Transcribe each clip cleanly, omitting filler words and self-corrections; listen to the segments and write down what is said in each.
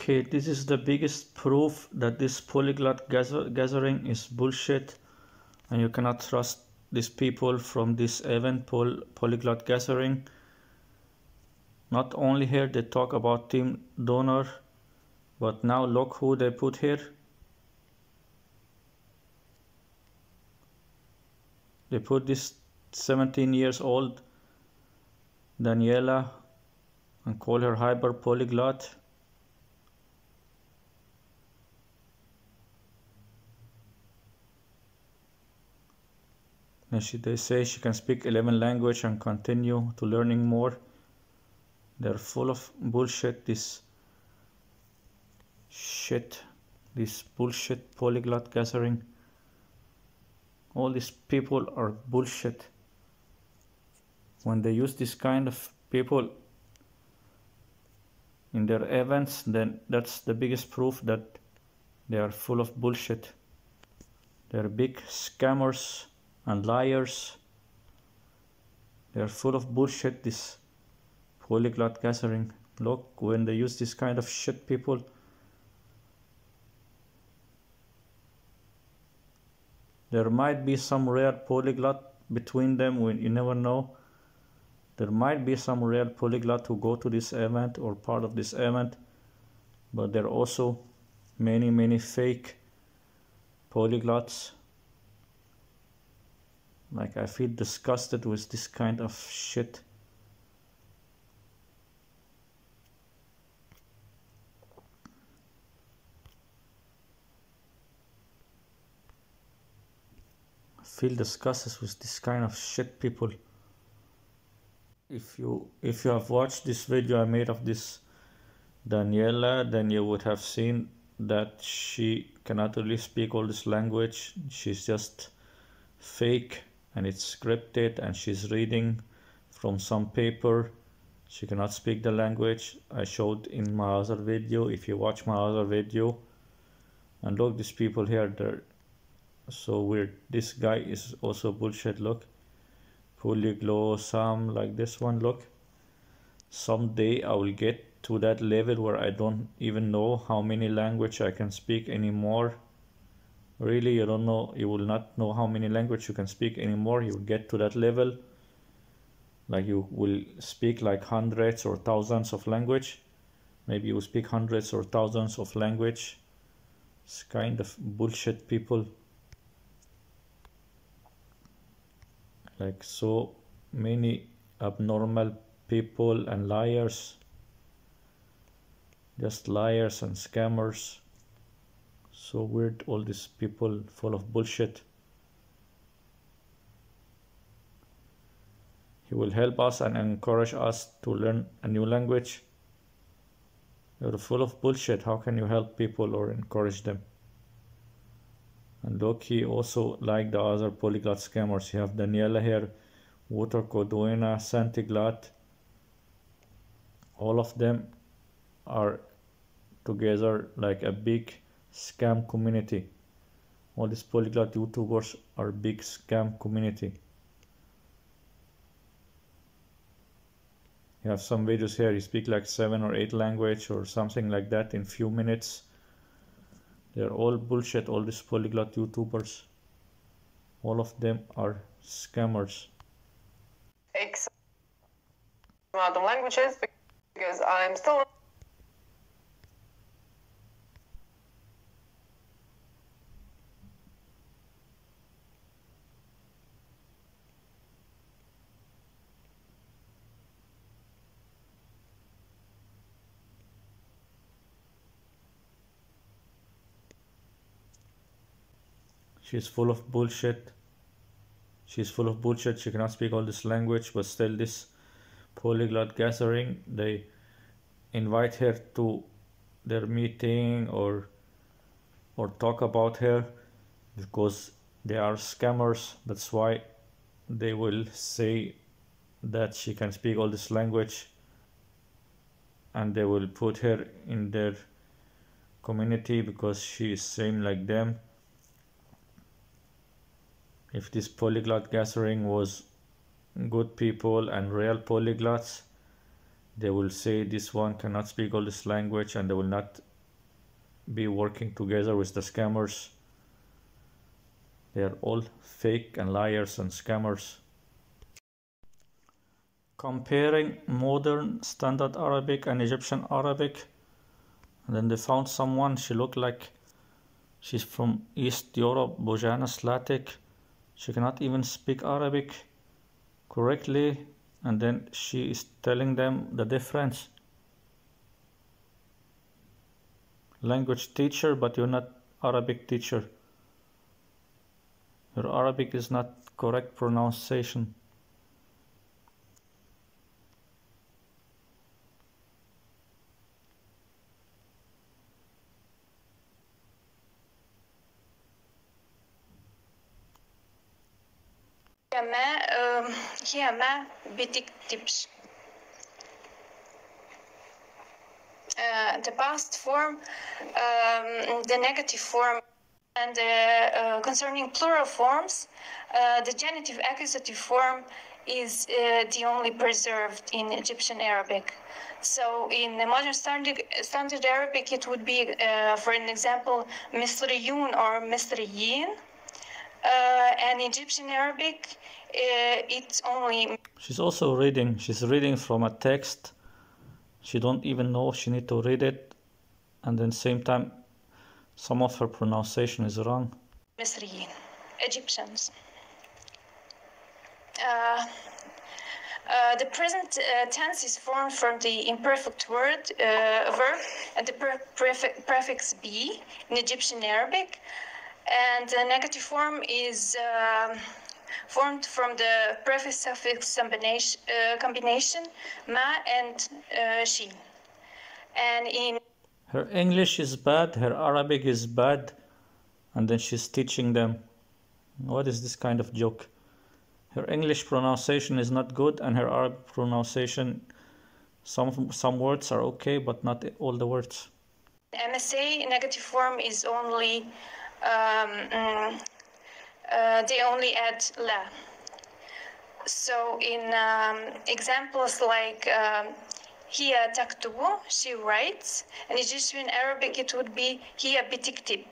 Okay, this is the biggest proof that this polyglot gathering is bullshit, and you cannot trust these people from this event polyglot gathering. Not only here they talk about team donor, but now look who they put here. They put this 17 years old Daniela and call her hyper polyglot. And they say she can speak 11 languages and continue to learning more. They're full of bullshit, this bullshit polyglot gathering. All these people are bullshit. When they use this kind of people in their events, then that's the biggest proof that they are full of bullshit. They're big scammers and liars. They're full of bullshit, this polyglot gathering. Look, when they use this kind of shit people, there might be some rare polyglot between them, you never know. There might be some rare polyglot who go to this event or part of this event, but there are also many fake polyglots. Like, I feel disgusted with this kind of shit. I feel disgusted with this kind of shit people. If you have watched this video I made of this Daniela, then you would have seen that she cannot really speak all this language. She's just fake and it's scripted, and she's reading from some paper. She cannot speak the language. I showed in my other video, if you watch my other video. And look, these people here, they're so weird. This guy is also bullshit. Look, Polyglot, Sam, like this one. Look, someday I will get to that level where I don't even know how many languages I can speak anymore. Really, you don't know, you will not know how many languages you can speak anymore. You will get to that level, like you will speak like hundreds or thousands of language. Maybe you will speak hundreds or thousands of language. It's kind of bullshit people. Like, so many abnormal people and liars. Just liars and scammers. So weird, all these people full of bullshit. He will help us and encourage us to learn a new language. You're full of bullshit. How can you help people or encourage them? And look, he also, like the other polyglot scammers, you have Daniela here, Water Coduena, Santiglot. All of them are together like a big scam community. All these polyglot YouTubers are big scam community. You have some videos here, you speak like 7 or 8 languages or something like that in few minutes. They're all bullshit, all these polyglot YouTubers. All of them are scammers. X amount of languages because I'm still. She's full of bullshit. She's full of bullshit. She cannot speak all this language, but still this polyglot gathering, they invite her to their meeting or talk about her because they are scammers. That's why they will say that she can speak all this language, and they will put her in their community because she is same like them. If this polyglot gathering was good people and real polyglots, they will say this one cannot speak all this language and they will not be working together with the scammers. They are all fake and liars and scammers. Comparing modern standard Arabic and Egyptian Arabic, and then they found someone, she looked like she's from East Europe, Bojana Slatic. She cannot even speak Arabic correctly, and then she is telling them the difference. Language teacher, but you're not Arabic teacher. Your Arabic is not correct pronunciation. هي ما بتكتبش. The past form, the negative form, and concerning plural forms, the genitive accusative form is the only preserved in Egyptian Arabic. So in the modern standard Arabic, it would be, for an example, مصريون or مصريين. And Egyptian Arabic, it's only... She's also reading. She's reading from a text. She don't even know she need to read it. And then same time, some of her pronunciation is wrong. مصريين, Egyptians. The present tense is formed from the imperfect verb and the prefix be in Egyptian Arabic. And the negative form is formed from the prefix-suffix combination ma and she. And in her English is bad, her Arabic is bad, and then she's teaching them. What is this kind of joke? Her English pronunciation is not good, and her Arabic pronunciation, some words are okay, but not all the words. MSA negative form is only they only add la. So in examples like هي تكتب, she writes. In Egyptian Arabic it would be هي بتكتب.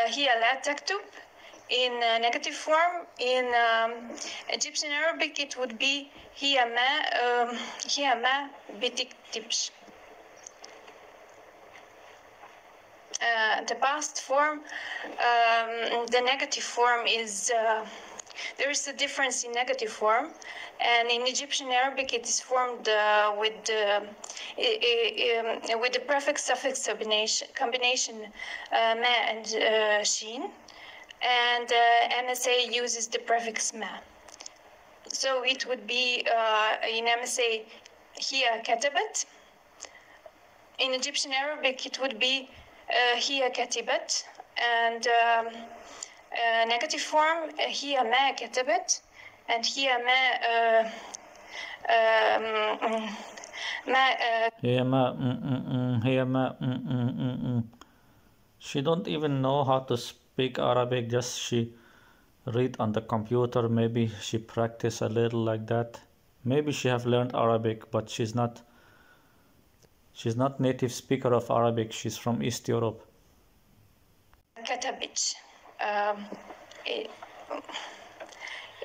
هي لا تكتب. In negative form, in Egyptian Arabic it would be هي ما بتكتبش. The past form, the negative form is, there is a difference in negative form, and in Egyptian Arabic it is formed with the prefix-suffix combination ma and sheen, and MSA uses the prefix ma. So it would be in MSA هي كتبت. In Egyptian Arabic it would be هي كتبت, and negative form هي ما كتبت, and هي ما She don't even know how to speak Arabic, just she read on the computer. Maybe she practice a little like that. Maybe she have learned Arabic, but she's not native speaker of Arabic. She's from East Europe. كتبت.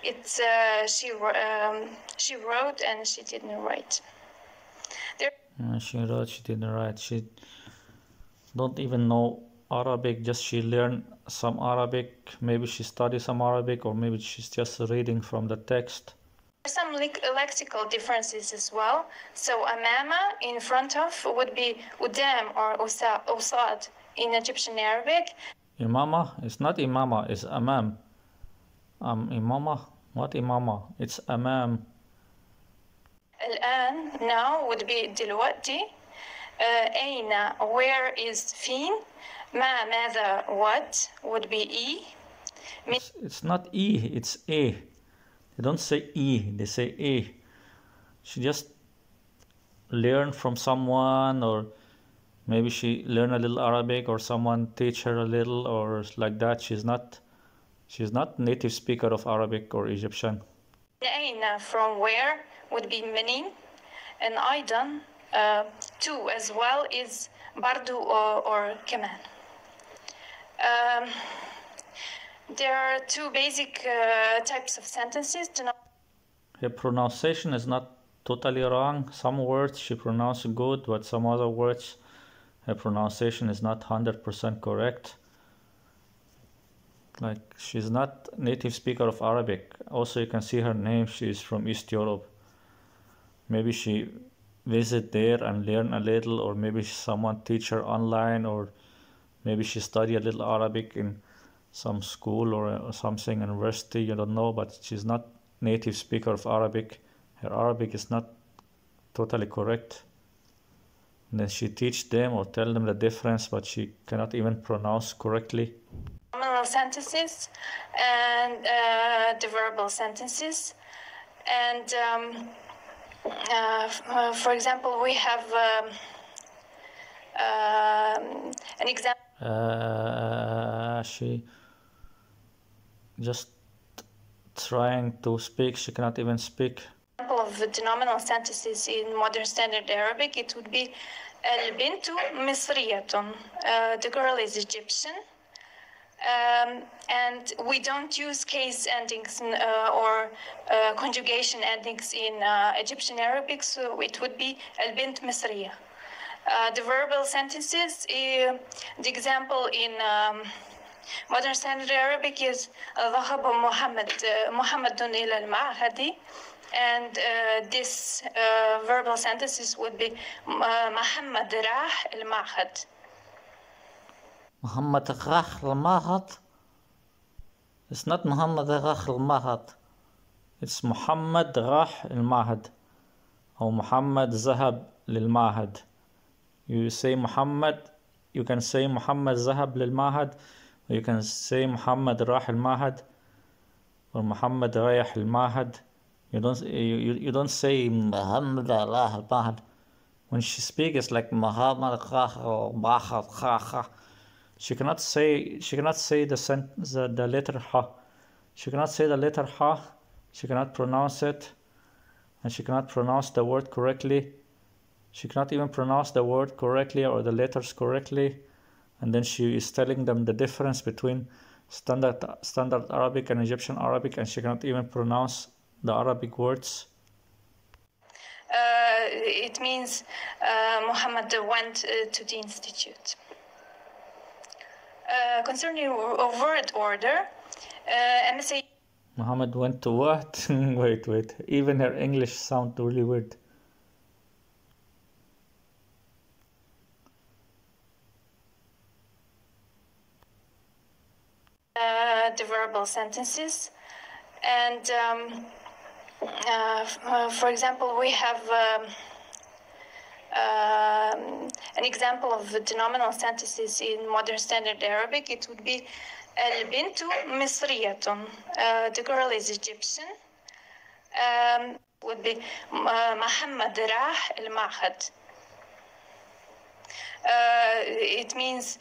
It's she wrote and she didn't write. She wrote, she didn't write. She don't even know Arabic, just she learned some Arabic. Maybe she studied some Arabic, or maybe she's just reading from the text. There's some lexical differences as well. So amama in front of would be udam or usad in Egyptian Arabic. Imama? It's not imama, it's amam. Imama? What imama? It's amam. الآن now would be دلوقتي. أين, where is فين. ما, ماذا, what would be e. It's not e, it's a. They don't say e, they say a. She just learned from someone, or maybe she learned a little Arabic, or someone teach her a little, or like that. She's not native speaker of Arabic or Egyptian. أين from where would be menin, and أيضا too as well is برضو or كمان. There are two basic types of sentences. Her pronunciation is not totally wrong. Some words she pronounced good, but some other words her pronunciation is not 100% correct. Like, she's not native speaker of Arabic. Also, you can see her name. She is from East Europe. Maybe she visit there and learn a little, or maybe someone teach her online, or maybe she study a little Arabic in some school or something, university, you don't know, but she's not native speaker of Arabic. Her Arabic is not totally correct. And then she teach them or tell them the difference, but she cannot even pronounce correctly. Nominal sentences and the verbal sentences. And for example, we have an example. She just trying to speak, she cannot even speak. Example of the nominal sentences in modern standard Arabic, it would be البنت مصرية. The girl is Egyptian. And we don't use case endings or conjugation endings in Egyptian Arabic, so it would be البنت مصرية. The verbal sentences, the example in modern standard Arabic is ذهب محمد إلى المعهد, and this verbal sentences would be محمد راح المعهد. محمد راح المعهد. It's not محمد راح المعهد. It's محمد راح المعهد أو محمد ذهب للمعهد. You say Muhammad, you can say Muhammad ذهب للمعهد, or you can say Muhammad راح المعهد, or Muhammad رايح المعهد. You don't say Muhammad راح المعهد. When she speaks, it's like Muhammad راح المعهد. She cannot say the letter ha. She cannot say the letter ha. She cannot pronounce it, and she cannot pronounce the word correctly. She cannot even pronounce the word correctly or the letters correctly. And then she is telling them the difference between standard Arabic and Egyptian Arabic, and she cannot even pronounce the Arabic words. It means Muhammad went to the institute. Concerning word order, MSA. Muhammad went to what? Wait. Even her English sounds really weird. The verbal sentences. And for example, we have an example of the nominal sentences in modern standard Arabic. It would be البنت مصرية. The girl is Egyptian. Would be محمد راح المعهد. It means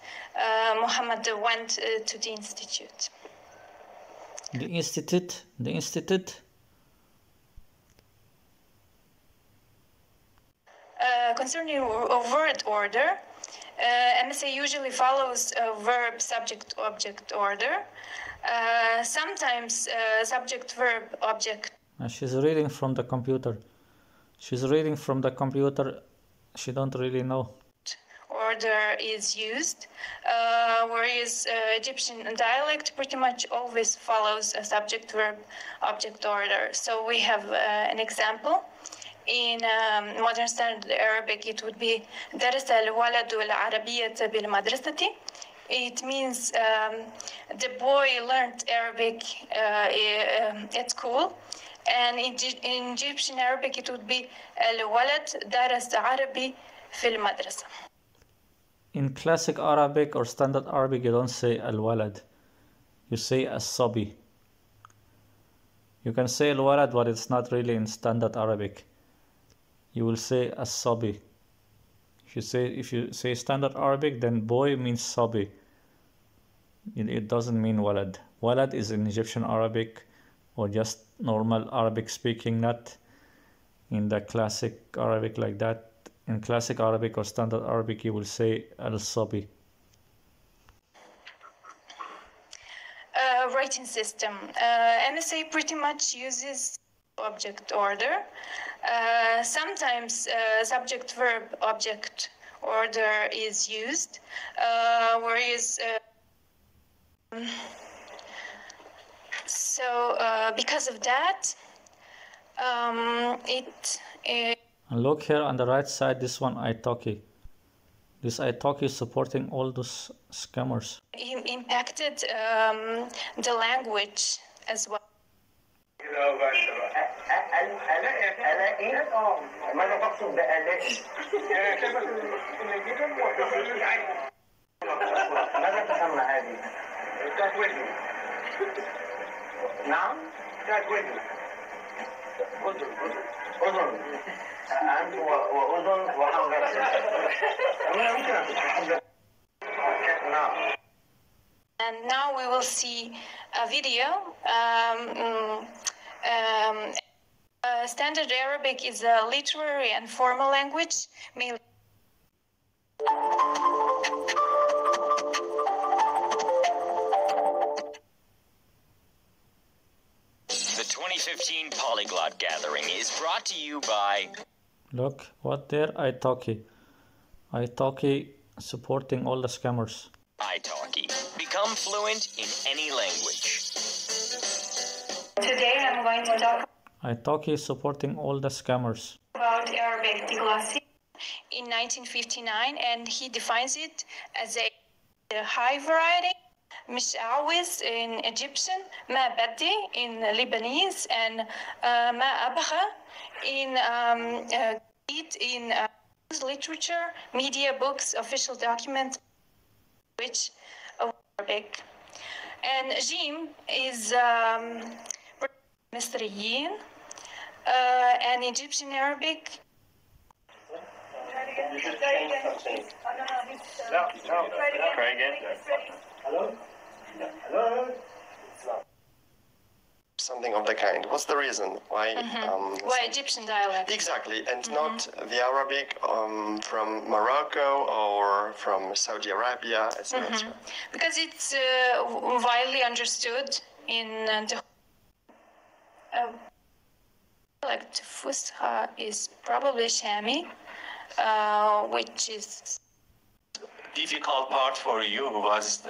Muhammad went to the institute. The institute. Concerning word order, MSA usually follows a verb, subject, object order. Sometimes subject, verb, object. She's reading from the computer. She don't really know. Order is used, whereas Egyptian dialect pretty much always follows a subject, verb, object order. So we have an example. In modern standard Arabic, it would be درس الولد العربية بالمدرسة. It means the boy learned Arabic at school. And in Egyptian Arabic, it would be الولد درس عربي في المدرسة. In classic Arabic or standard Arabic, you don't say al-walad. You say as-sabi. You can say al-walad, but it's not really in standard Arabic. You will say as-sabi. If you say standard Arabic, then boy means sabi. It doesn't mean walad. Walad is in Egyptian Arabic or just normal Arabic speaking, not in the classic Arabic like that. in classic Arabic or standard Arabic you will say al-sabi. Writing system. MSA pretty much uses object order. Sometimes subject verb object order is used, whereas because of that, and look here on the right side, this one italki. This italki is supporting all those scammers. Impacted the language as well. ماذا تقصد بآلاء؟ ماذا تفهم هذه؟ بتاعت ودني. نعم؟ بتاعت ودني. أذن. أنت وأذن وحنجرة. أنا ممكن أتحدث. نعم. And now we will see a video. Standard Arabic is a literary and formal language. The 2015 Polyglot Gathering is brought to you by... Look, what there? italki. italki supporting all the scammers. italki. Become fluent in any language. Today I'm going to talk italki is supporting all the scammers. about Arabic diglossy in 1959, and he defines it as a high variety. مش عاوز in Egyptian, ما بدي in Lebanese, and ما أبغى in literature, media, books, official documents, which Arabic. And Jim is مصريين and Egyptian Arabic. Try again. Hello? Hello? Something of the kind. What's the reason why? Why Egyptian dialect? Exactly, and not the Arabic from Morocco or from Saudi Arabia, etc. Because it's widely understood in the dialect. Fusha is probably Shami, which is difficult part for you was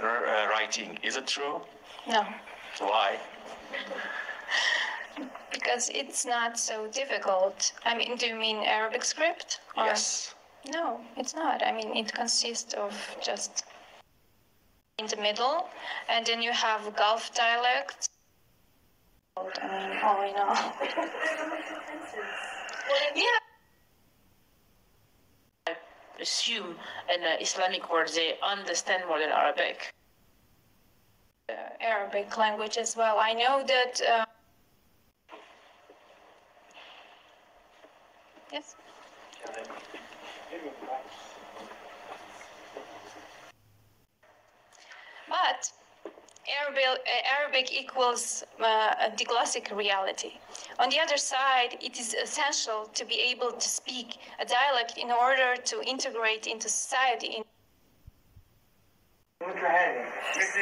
writing. Is it true? no. Why? Because it's not so difficult. I mean, do you mean Arabic script? Or? Yes. No, it's not. I mean, it consists of just in the middle, and then you have Gulf dialects. I mean, all we know. Yeah. Assume in Islamic words they understand more than Arabic. Arabic language as well. I know that. Yes. But Arabic equals a diglossic reality. On the other side, it is essential to be able to speak a dialect in order to integrate into society. مثل هذه. مثل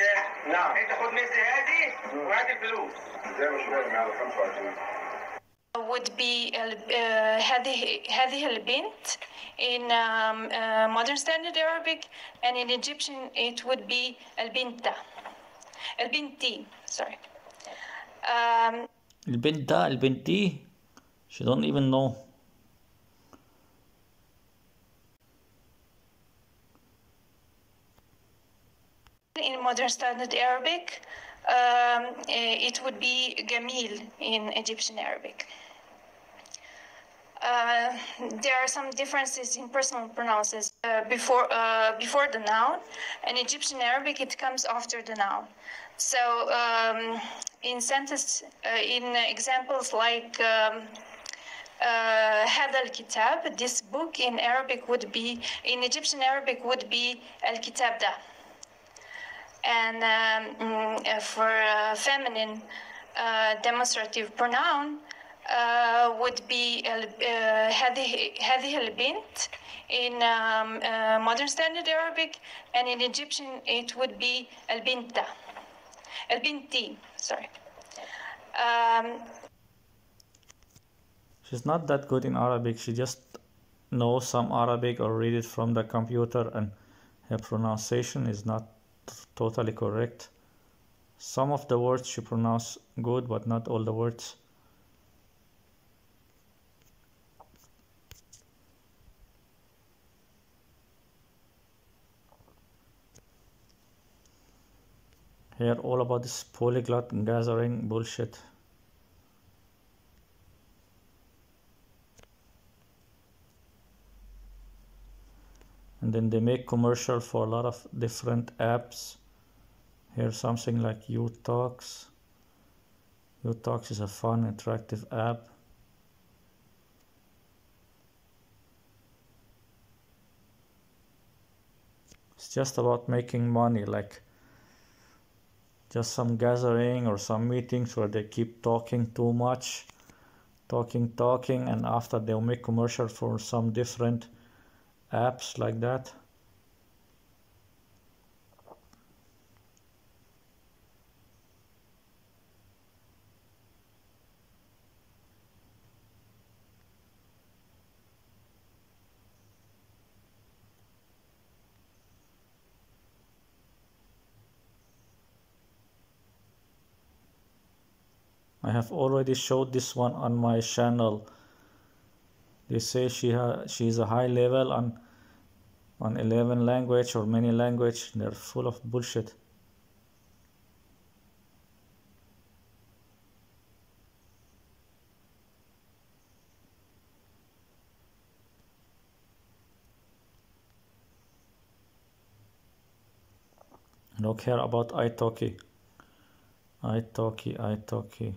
نعم. أنت خد مثل هذه وهات الفلوس. زي ما شباب معنا 25. Would be هذه البنت in modern standard Arabic, and in Egyptian it would be البنتة. البنتي, sorry. البنت البنتي. She don't even know. In modern standard Arabic, it would be Gamil in Egyptian Arabic. There are some differences in personal pronouns before the noun. In Egyptian Arabic, it comes after the noun. So in examples like هذا الكتاب, this book in Arabic would be, in Egyptian Arabic would be الكتاب ده. And for feminine demonstrative pronoun, would be هذه البنت in modern standard Arabic, and in Egyptian it would be البنت البنتي, sorry. She's not that good in Arabic. She just knows some Arabic or read it from the computer, and her pronunciation is not totally correct. Some of the words she pronounced good, but not all the words. Here, all about this polyglot gathering bullshit. And then they make commercial for a lot of different apps. Here's something like uTalks. uTalks is a fun, interactive app. It's just about making money, like just some gathering or some meetings where they keep talking too much, talking, and after they'll make commercial for some different apps like that. I have already showed this one on my channel. They say she's a high level on 11 language or many language. They're full of bullshit. Look here about italki. italki.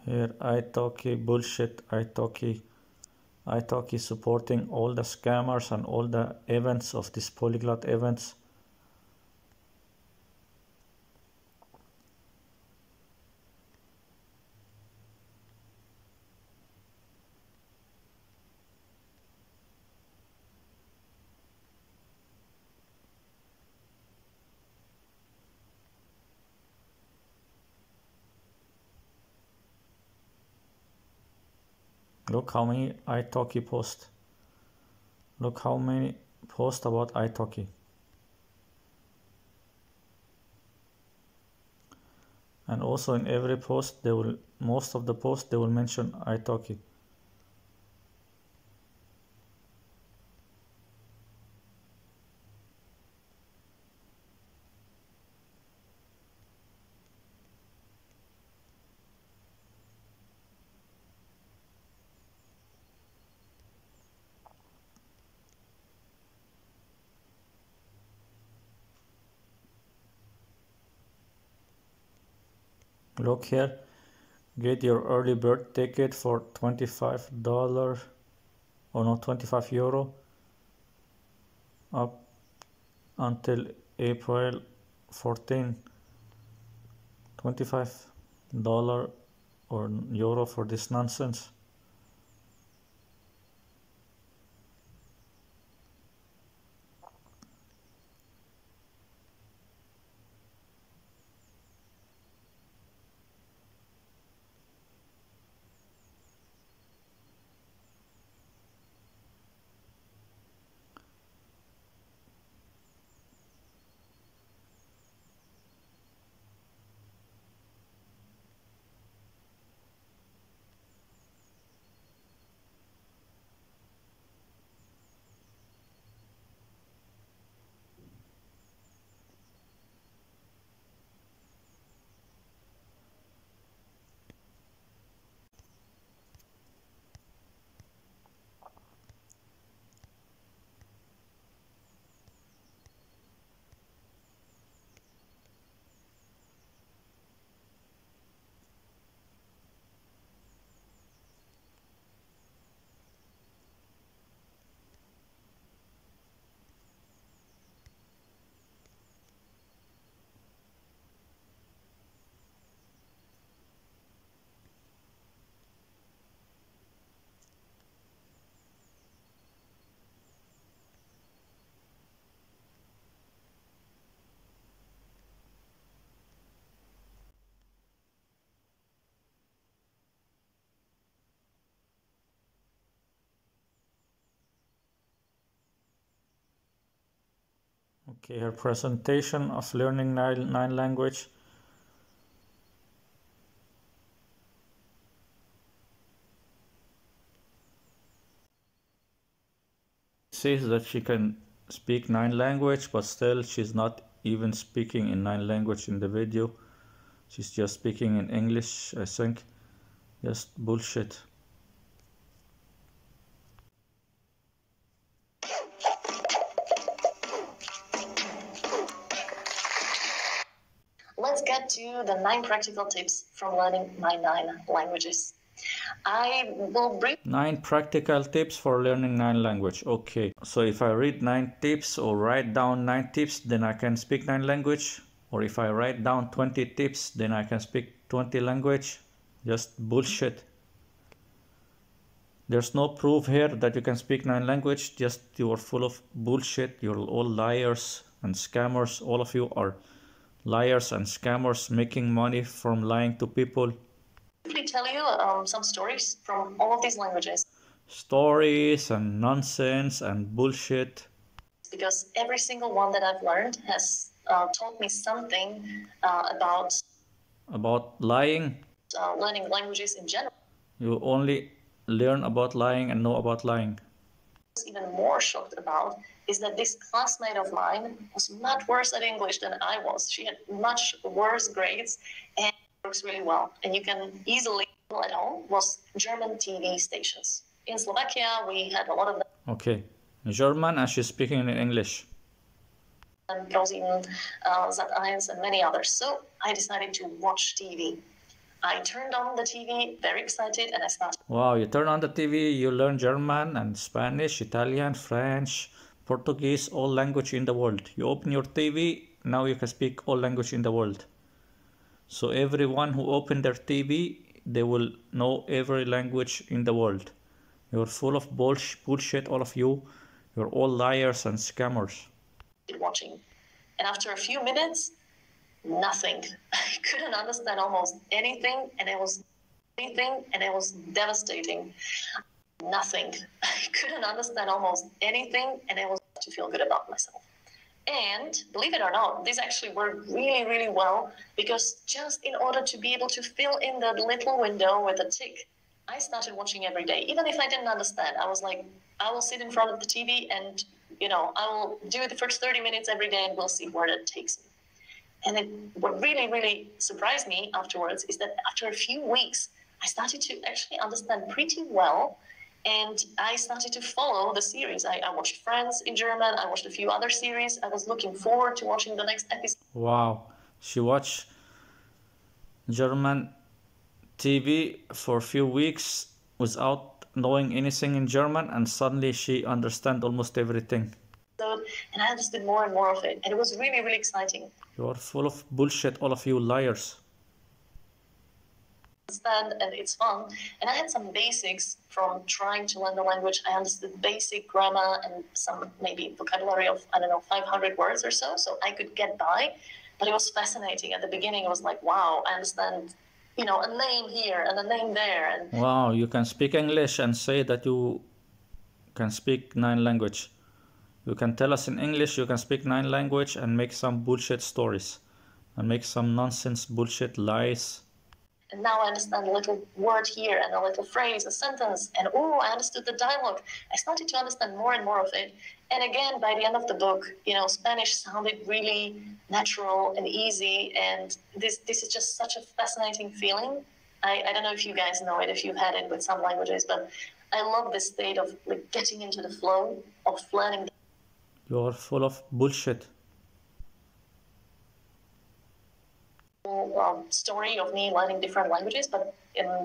Here, italki bullshit. italki supporting all the scammers and all the events of this polyglot events. Look how many italki posts. Look how many posts about italki. And also in every post, most of the posts, they will mention italki. Look here, get your early bird ticket for $25 or no, 25 euro up until April 14. $25 or euro for this nonsense. Okay, her presentation of learning nine language. Says that she can speak 9 language, but still she's not even speaking in 9 language in the video. She's just speaking in English, I think. Just bullshit. Let's get to the 9 practical tips from learning my 9 languages. I will bring 9 practical tips for learning 9 language. Okay, so if I read 9 tips or write down 9 tips, then I can speak 9 language. Or if I write down 20 tips, then I can speak 20 language. Just bullshit. There's no proof here that you can speak 9 language. Just you are full of bullshit. You're all liars and scammers. All of you are liars and scammers making money from lying to people. tell you some stories from all of these languages. Stories and nonsense and bullshit. Because every single one that I've learned has taught me something about lying. Learning languages in general. You only learn about lying and know about lying. What's even more shocked about is that this classmate of mine was much worse at English than I was. She had much worse grades and works really well. And you can easily at home was German TV stations. In Slovakia, we had a lot of them. Okay, German, and she's speaking in English. And ProSieben, Sat.1 and many others. So I decided to watch TV. I turned on the TV, very excited, and I started. Wow, you turn on the TV, you learn German and Spanish, Italian, French, Portuguese, all language in the world. You open your TV, now you can speak all language in the world. So everyone who opened their TV, they will know every language in the world. You're full of bullshit, all of you. You're all liars and scammers. Watching. And after a few minutes, nothing. I couldn't understand almost anything, and it was devastating. Nothing. I couldn't understand almost anything, and it was to feel good about myself. And believe it or not, this actually worked really, really well, because just in order to be able to fill in the little window with a tick, I started watching every day. Even if I didn't understand, I was like, I will sit in front of the TV and, I will do the first 30 minutes every day and we'll see where that takes me. And what really, really surprised me afterwards is that after a few weeks, I started to actually understand pretty well. And I started to follow the series. I watched Friends in German. I watched a few other series. I was looking forward to watching the next episode. Wow. She watched German TV for a few weeks without knowing anything in German, and suddenly she understands almost everything. And I understood more and more of it. And it was really, really exciting. You are full of bullshit, all of you liars. And it's fun. And I had some basics from trying to learn the language. I understood basic grammar and some maybe vocabulary of, 500 words or so. So I could get by. But it was fascinating. At the beginning, it was like, wow, I understand, a name here and a name there. And wow, you can speak English and say that you can speak 9 language. You can tell us in English you can speak 9 language and make some bullshit stories. And make some nonsense bullshit lies. And now I understand a little word here and a little phrase, a sentence, and I understood the dialogue. I started to understand more and more of it. And again, by the end of the book, Spanish sounded really natural and easy. And this is just such a fascinating feeling. I don't know if you guys know it, if you've had it with some languages, but I love this state of getting into the flow of learning. You're full of bullshit. Story of me learning different languages, but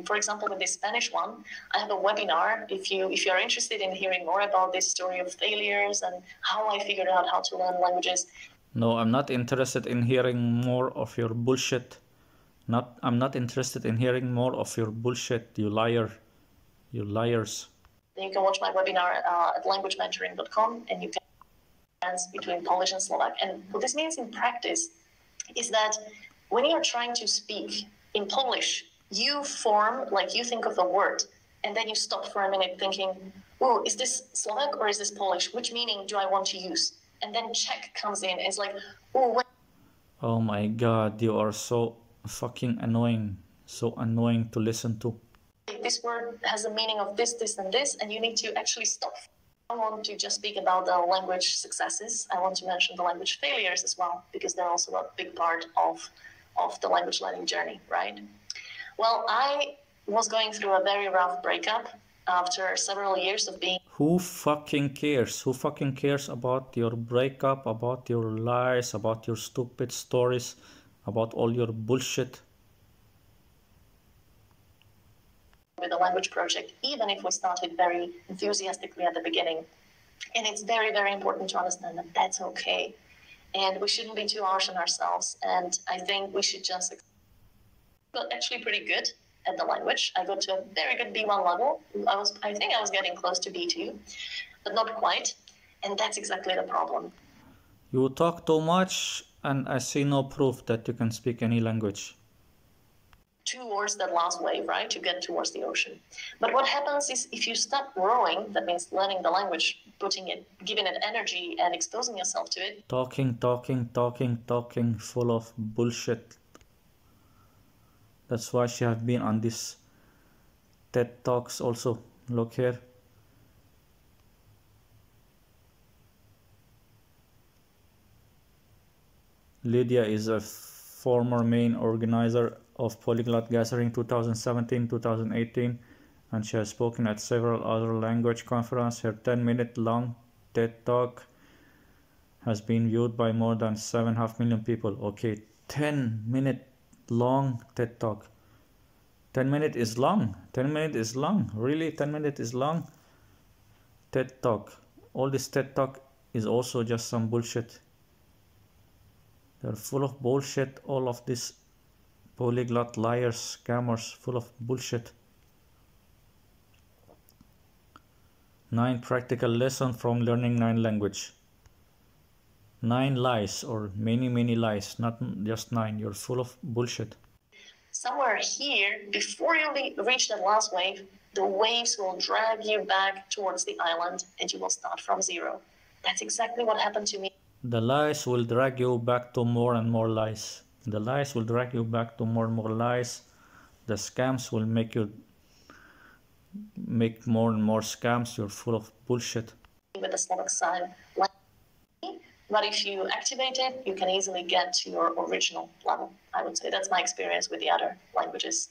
for example with this Spanish one, I have a webinar. If you are interested in hearing more about this story of failures and how I figured out how to learn languages. No, I'm not interested in hearing more of your bullshit. I'm not interested in hearing more of your bullshit, you liar. You liars. Then you can watch my webinar at languagementoring.com, and you can dance between Polish and Slovak. And what this means in practice is that when you're trying to speak in Polish, you think of a word, and then you stop for a minute thinking, is this Slovak or is this Polish? Which meaning do I want to use? and then Czech comes in. It's like, oh, Oh my god, you are so fucking annoying. So annoying to listen to. this word has a meaning of this, this, and this, and you need to actually stop. I want to just speak about the language successes. I want to mention the language failures as well, because they're also a big part of the language learning journey, right? Well, I was going through a very rough breakup after several years of being... Who fucking cares? Who fucking cares about your breakup, about your lies, about your stupid stories, about all your bullshit? With a language project, even if we started very enthusiastically at the beginning. And it's very, very important to understand that that's okay. And we shouldn't be too harsh on ourselves. And I think we should just... got actually pretty good at the language. I got to a very good B1 level. I think I was getting close to B2, but not quite. And that's exactly the problem. You talk too much and I see no proof that you can speak any language. Towards that last wave, right? To get towards the ocean. But what happens is if you stop growing, that means learning the language, giving it energy and exposing yourself to it. Talking, full of bullshit. That's why she have been on this TED Talks also. Look here. Lydia is a former main organizer of Polyglot Gathering 2017-2018, and she has spoken at several other language conferences. Her 10-minute long TED Talk has been viewed by more than 7.5 million people. Okay, 10-minute long TED Talk. 10 minutes is long. 10 minutes is long. Really? 10 minutes is long? TED Talk. All this TED Talk is also just some bullshit. They're full of bullshit. All of these polyglot liars, scammers, full of bullshit. 9 practical lessons from learning 9 language. 9 lies or many lies, not just 9. You're full of bullshit. Somewhere here, before you reach that last wave, the waves will drag you back towards the island and you will start from zero. That's exactly what happened to me. The lies will drag you back to more and more lies. The lies will drag you back to more and more lies. The scams will make you make more and more scams. You're full of bullshit. With the Slovak side, but if you activate it, you can easily get to your original level. I would say that's my experience with the other languages.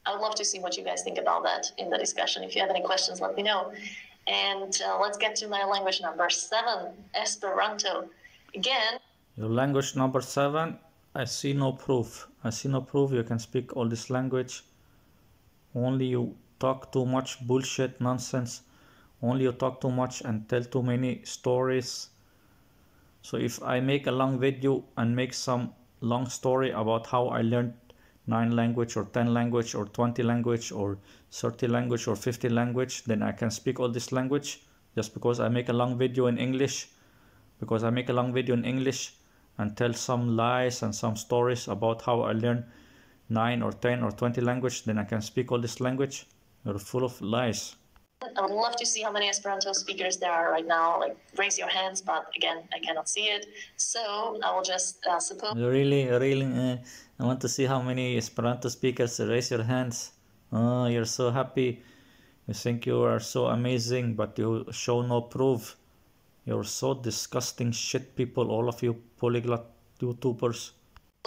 I would love to see what you guys think about that in the discussion. If you have any questions, let me know. And let's get to my language number 7, Esperanto. Again. Your language number 7, I see no proof. I see no proof you can speak all this language. Only you talk too much bullshit, nonsense. Only you talk too much and tell too many stories. So if I make a long video and make some long story about how I learned 9 language or 10 language or 20 language or 30 language or 50 language, then I can speak all this language just because I make a long video in English. Because I make a long video in English and tell some lies and some stories about how I learned 9 or 10 or 20 language, then I can speak all this language. You're full of lies. I would love to see how many Esperanto speakers there are right now. Like, raise your hands, but again, I cannot see it. So I will just suppose. Really, I want to see how many Esperanto speakers. Raise your hands. Oh, you're so happy. You think you are so amazing, but you show no proof. You're so disgusting shit people, all of you polyglot YouTubers.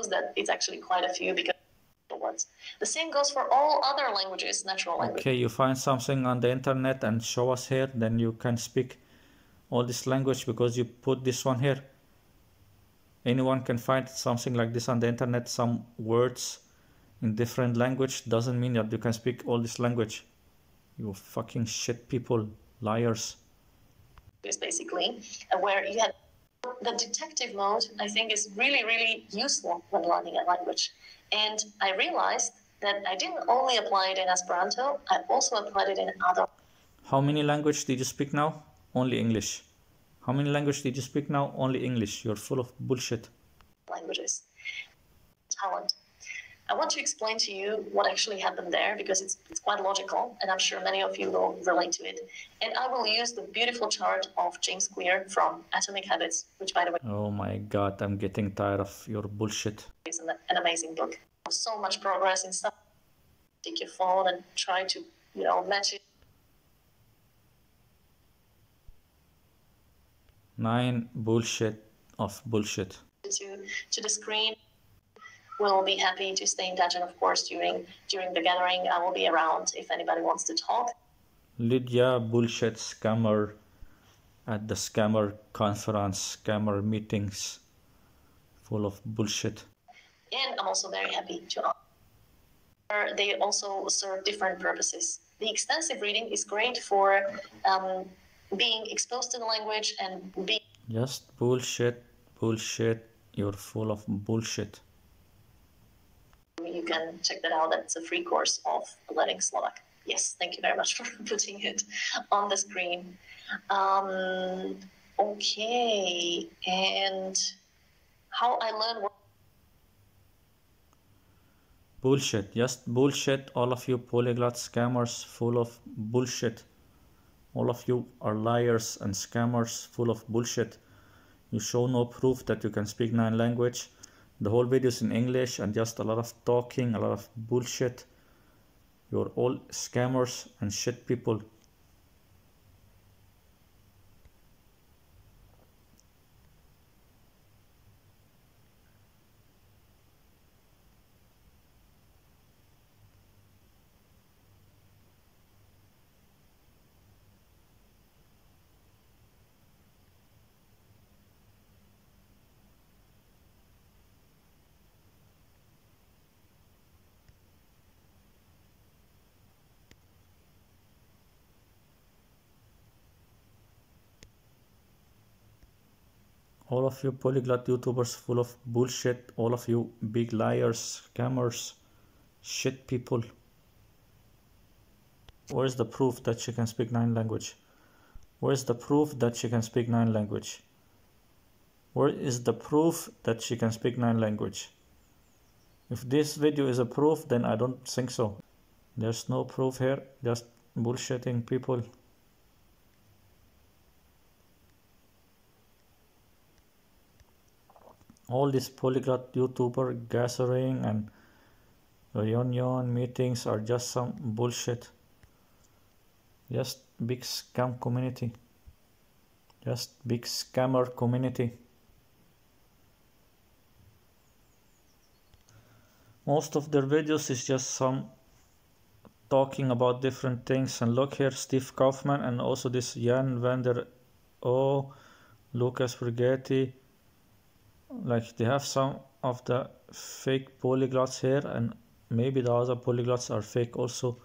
That it's actually quite a few because. The same goes for all other languages, natural languages. Okay, you find something on the internet and show us here, then you can speak all this language because you put this one here. Anyone can find something like this on the internet, some words in different language, doesn't mean that you can speak all this language. You fucking shit people, liars. Is basically where you have the detective mode. I think is really useful when learning a language. And I realized that I didn't only apply it in Esperanto, I also applied it in other. How many languages did you speak now? Only English. How many languages did you speak now? Only English. You're full of bullshit. Languages. Talent. I want to explain to you what actually happened there because it's quite logical, and I'm sure many of you will relate to it. And I will use the beautiful chart of James Clear from Atomic Habits, which, by the way, Oh my god, I'm getting tired of your bullshit. is an amazing book. So much progress in stuff. Take your phone and try to, match it. 9 bullshit of bullshit. To the screen. We'll be happy to stay in touch, and of course during the gathering I will be around if anybody wants to talk. Lydia bullshit scammer at the scammer conference, scammer meetings, full of bullshit. And I'm also very happy to they also serve different purposes. The extensive reading is great for being exposed to the language and being just bullshit, you're full of bullshit. You can check that out. That's a free course of learning Slovak. Yes, thank you very much for putting it on the screen. Okay, and how I learned. Bullshit, just bullshit. All of you polyglot scammers, full of bullshit. All of you are liars and scammers, full of bullshit. You show no proof that you can speak 9 languages. The whole video is in English and just a lot of talking, a lot of bullshit. You're all scammers and shit people. All of you polyglot YouTubers full of bullshit. All of you big liars, scammers, shit people. Where's the proof that she can speak 9 languages? Where's the proof that she can speak 9 languages? Where is the proof that she can speak 9 languages? If this video is a proof, then I don't think so. There's no proof here, just bullshitting people. All these polyglot YouTuber gathering and reunion meetings are just some bullshit. Just big scam community. Just big scammer community. Most of their videos is just some talking about different things. And look here, Steve Kaufman and also this Jan van der O, Lucas Brigetti. Like they have some of the fake polyglots here, and maybe the other polyglots are fake also.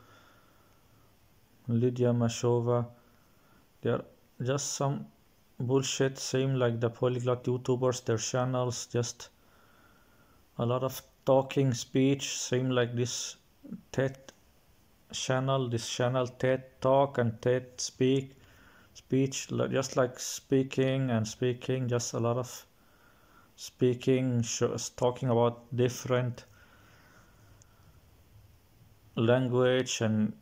Lydia Mashova. They're just some bullshit, same like the polyglot YouTubers, their channels, just a lot of talking speech, same like this TED channel, TED Talk and TED Speech, just like speaking, just a lot of speaking, talking about different language and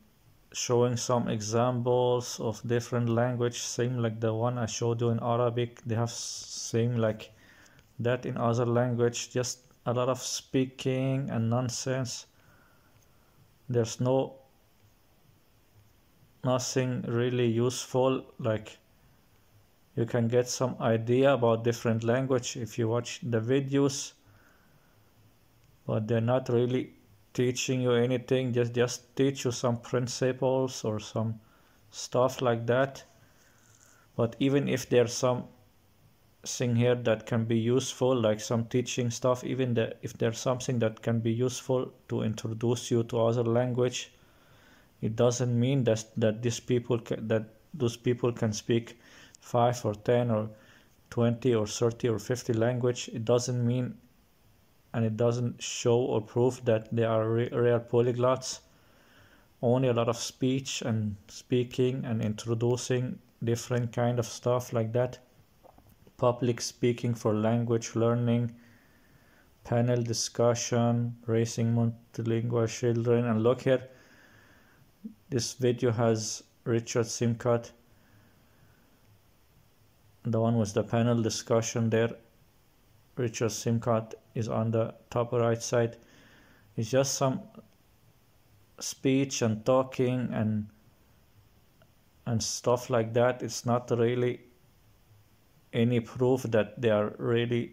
showing some examples of different language, same like the one I showed you in Arabic. They have same like that in other language, just a lot of speaking and nonsense. There's nothing really useful. Like you can get some idea about different language if you watch the videos, but they're not really teaching you anything. Just teach you some principles or some stuff like that. But even if there's something here that can be useful, like some teaching stuff, even if there's something that can be useful to introduce you to other language, it doesn't mean that those people can speak 5 or 10 or 20 or 30 or 50 language. It doesn't mean, and it doesn't show or prove that they are real polyglots. Only a lot of speech and speaking and introducing different kind of stuff like that. Public speaking for language learning, panel discussion, raising multilingual children. And look here, this video has Richard Simcott, the one with the panel discussion there. Richard Simcott is on the top right side. It's just some speech and talking and stuff like that. It's not really any proof that they are really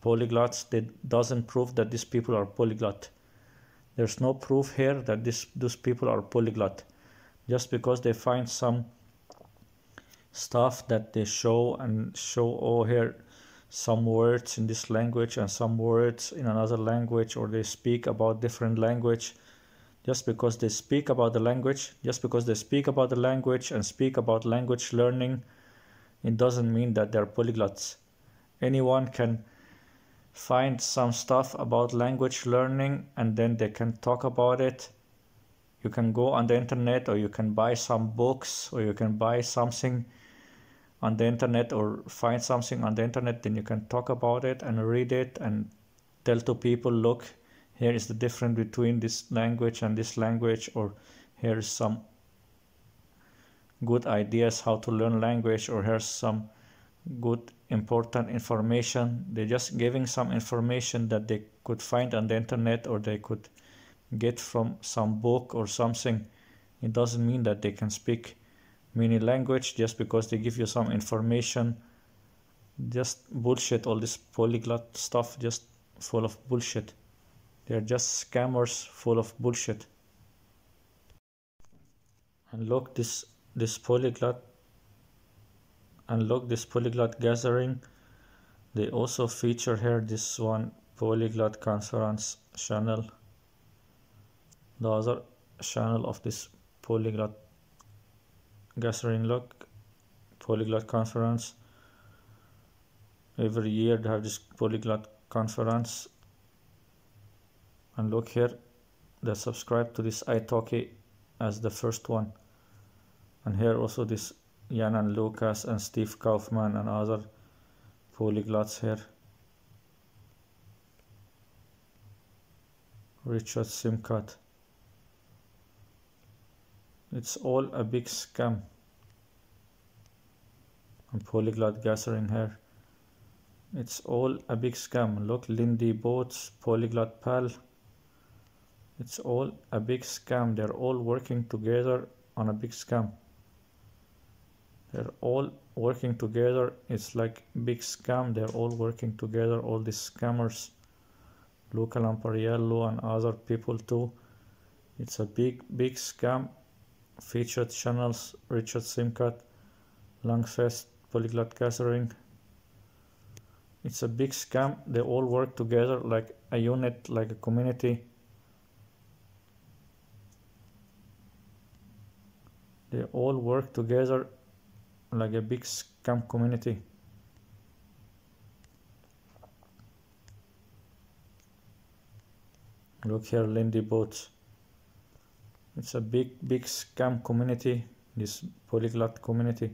polyglots. It doesn't prove that these people are polyglot. There's no proof here that those people are polyglot. Just because they find some stuff that they show, oh, here some words in this language and some words in another language, or they speak about different language. Just because they speak about the language, and speak about language learning, it doesn't mean that they're polyglots. Anyone can find some stuff about language learning and then they can talk about it. You can go on the internet, or you can buy some books, or you can buy something on the internet, or find something on the internet, then you can talk about it and read it and tell to people, look, here is the difference between this language and this language, or here's some good ideas how to learn language, or here's some good important information. They're just giving some information that they could find on the internet, or they could get from some book or something. It doesn't mean that they can speak many language just because they give you some information. Just bullshit. All this polyglot stuff, just full of bullshit. They're just scammers full of bullshit. And look, this polyglot, and look, this polyglot gathering, they also feature here this one polyglot conference channel, the other channel of this polyglot gathering. Look, polyglot conference. Every year they have this polyglot conference. And look here, they subscribe to this italki as the first one. And here also this Jan and Lucas and Steve Kaufman and other polyglots here. Richard Simcott. It's all a big scam. And polyglot gathering here. It's all a big scam. Look, Lindy Boats, Polyglot Pal. It's all a big scam. They're all working together on a big scam. They're all working together. It's like big scam. They're all working together. All these scammers, Luca Lampariello and other people too. It's a big scam. Featured channels: Richard Simcott, Langfest, Polyglot Gathering. It's a big scam. They all work together like a unit, like a community. They all work together like a big scam community. Look here, Lindy Boats. It's a big scam community, this polyglot community.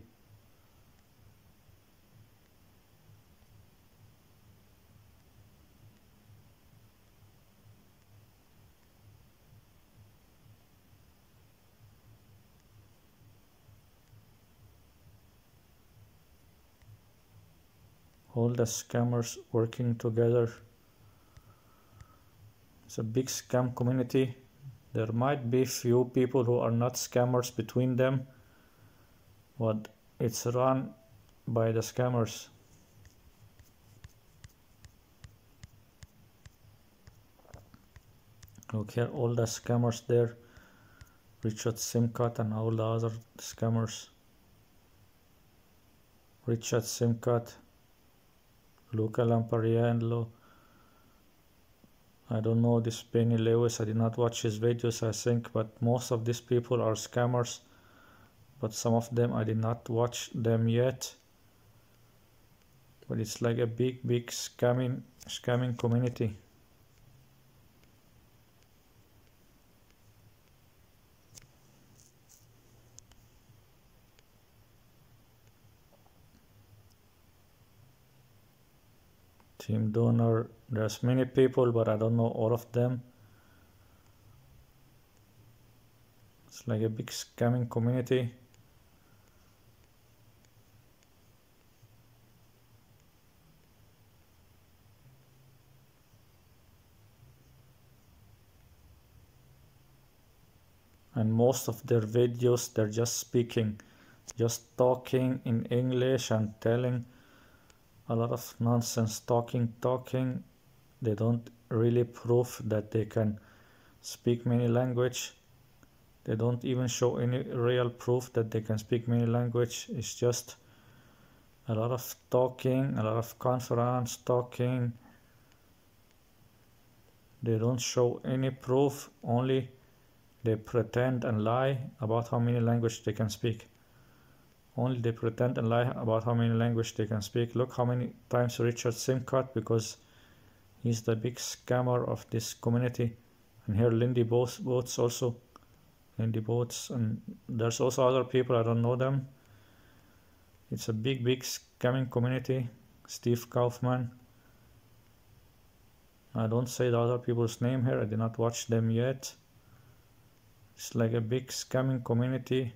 All the scammers working together. It's a big scam community. There might be few people who are not scammers between them, but it's run by the scammers. Look here, all the scammers there. Richard Simcott and all the other scammers. Richard Simcott, Luca Lampariello. I don't know this Benny Lewis. I did not watch his videos, I think, but most of these people are scammers. But some of them I did not watch them yet. But it's like a big scamming community. Team donor, there's many people, but I don't know all of them. It's like a big scamming community. And most of their videos, they're just speaking, just talking in English and telling a lot of nonsense, talking. They don't really prove that they can speak many language. They don't even show any real proof that they can speak many language. It's just a lot of talking, a lot of conference talking. They don't show any proof, only they pretend and lie about how many languages they can speak. Only they pretend and lie about how many languages they can speak. Look how many times Richard SIM card, because he's the big scammer of this community. And here Lindy Boats also. Lindy Boats, and there's also other people, I don't know them. It's a big scamming community. Steve Kaufman. I don't say the other people's name here, I did not watch them yet. It's like a big scamming community.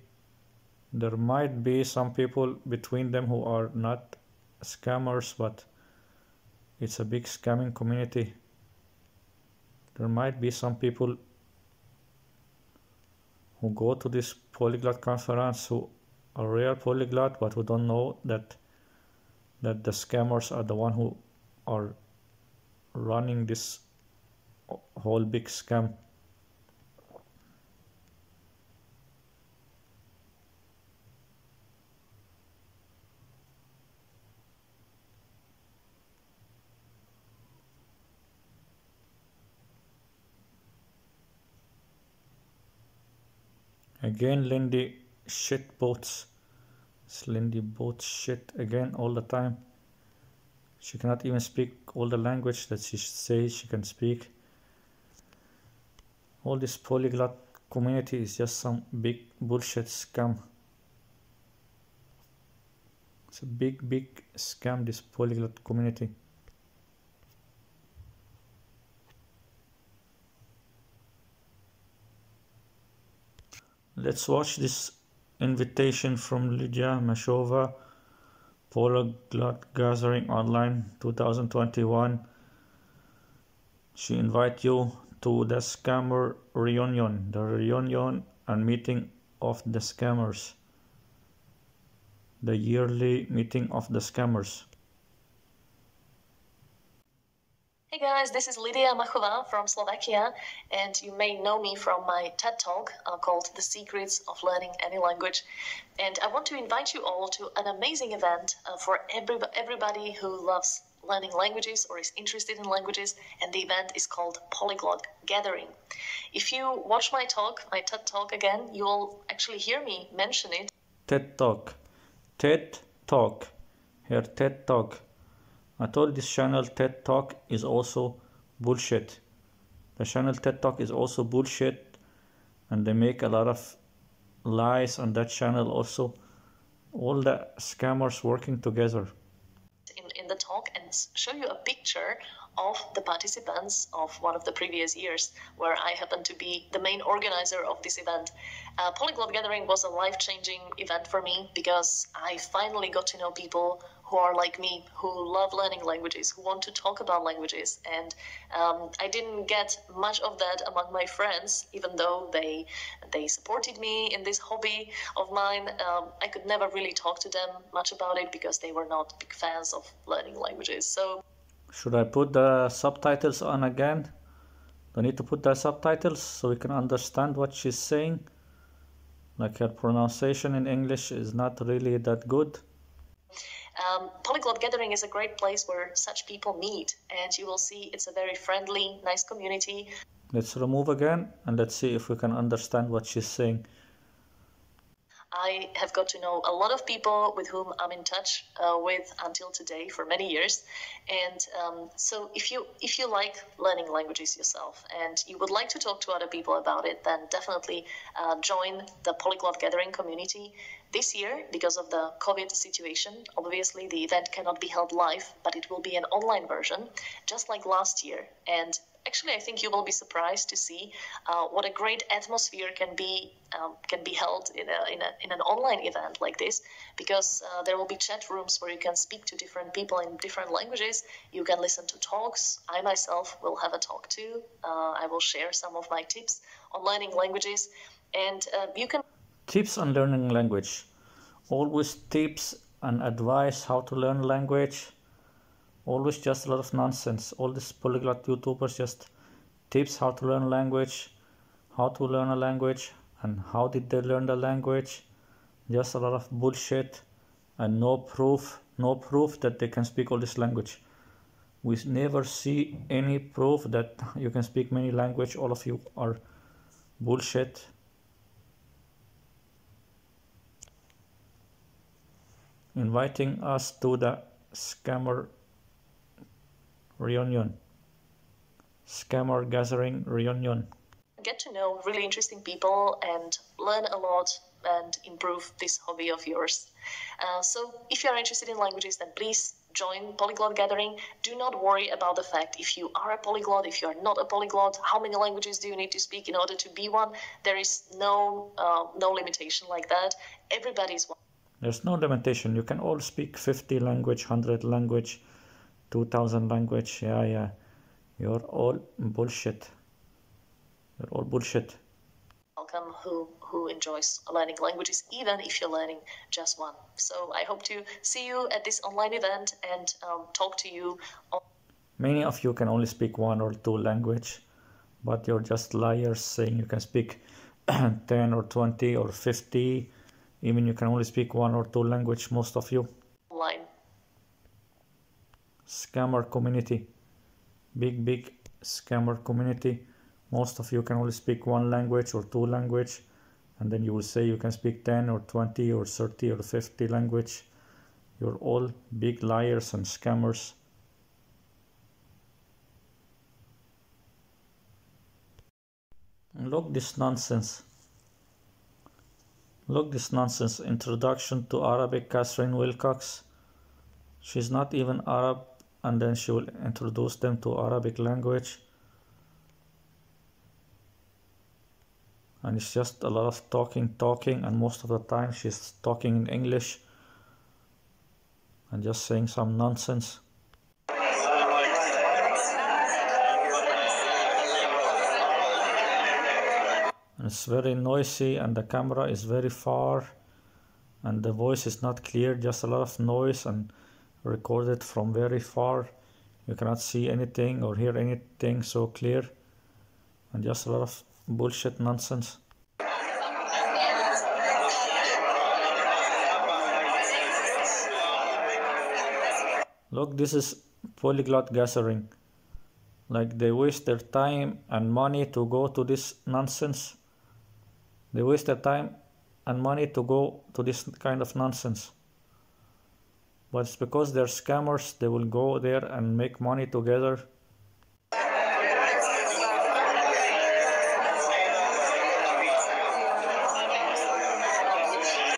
There might be some people between them who are not scammers, but it's a big scamming community. There might be some people who go to this polyglot conference who are real polyglot, but who don't know that the scammers are the one who are running this whole big scam. Again, Lindy shit boats. It's Lindy Boats shit again all the time. She cannot even speak all the language that she says she can speak. All this polyglot community is just some big bullshit scam. It's a big scam, this polyglot community. Let's watch this invitation from Lydia Mashova, Polyglot Gathering Online 2021. She invites you to the scammer reunion, the reunion and meeting of the scammers, the yearly meeting of the scammers. Hey guys, this is Lydia Machová from Slovakia, and you may know me from my TED Talk called The Secrets of Learning Any Language. And I want to invite you all to an amazing event for everybody who loves learning languages or is interested in languages, and the event is called Polyglot Gathering. If you watch my talk, my TED Talk again, you will actually hear me mention it. TED Talk. Here, TED Talk. I told this channel TED Talk is also bullshit. The channel TED Talk is also bullshit, and they make a lot of lies on that channel also. All the scammers working together. In the talk and show you a picture of the participants of one of the previous years where I happened to be the main organizer of this event. Polyglot Gathering was a life-changing event for me because I finally got to know people who are like me, who love learning languages, who want to talk about languages. And I didn't get much of that among my friends, even though they supported me in this hobby of mine. I could never really talk to them much about it because they were not big fans of learning languages. So, should I put the subtitles on again? Do I need to put the subtitles so we can understand what she's saying? Like her pronunciation in English is not really that good. Polyglot Gathering is a great place where such people meet, and you will see it's a very friendly, nice community. Let's remove again and let's see if we can understand what she's saying. I have got to know a lot of people with whom I'm in touch with until today for many years. And so if you like learning languages yourself and you would like to talk to other people about it, then definitely join the Polyglot Gathering community. This year, because of the COVID situation, obviously the event cannot be held live, but it will be an online version, just like last year. And actually, I think you will be surprised to see what a great atmosphere can be held in an online event like this, because there will be chat rooms where you can speak to different people in different languages. You can listen to talks. I myself will have a talk too. I will share some of my tips on learning languages, and you can. Tips on learning language. Always tips and advice how to learn language. Always just a lot of nonsense. All these polyglot YouTubers just tips how to learn language, how to learn a language, and how did they learn the language. Just a lot of bullshit and no proof that they can speak all this language. We never see any proof that you can speak many language. All of you are bullshit. Inviting us to the scammer gathering reunion. Get to know really interesting people and learn a lot and improve this hobby of yours. So if you are interested in languages, then please join Polyglot Gathering. Do not worry about the fact if you are a polyglot, if you are not a polyglot, how many languages do you need to speak in order to be one. There is no limitation like that. Everybody's one. There's no limitation. You can all speak 50 language, 100 language, 2000 language. Yeah. You're all bullshit. You're all bullshit. Welcome who enjoys learning languages, even if you're learning just one. So I hope to see you at this online event and talk to you. Many of you can only speak 1 or 2 language, but you're just liars saying you can speak 10 or 20 or 50. Even you can only speak 1 or 2 language, most of you. Online. Scammer community. Big scammer community. Most of you can only speak 1 language or 2 language. And then you will say you can speak 10 or 20 or 30 or 50 language. You're all big liars and scammers. And look this nonsense. Look this nonsense. Introduction to Arabic, Catherine Wilcox. She's not even Arab, and then she will introduce them to Arabic language. And it's just a lot of talking, and most of the time she's talking in English and just saying some nonsense. And it's very noisy, and the camera is very far, and the voice is not clear, just a lot of noise and recorded from very far. You cannot see anything or hear anything so clear, and just a lot of bullshit nonsense. Look, this is Polyglot Gathering. Like, they waste their time and money to go to this nonsense. They waste their time and money to go to this kind of nonsense. But it's because they're scammers. They will go there and make money together.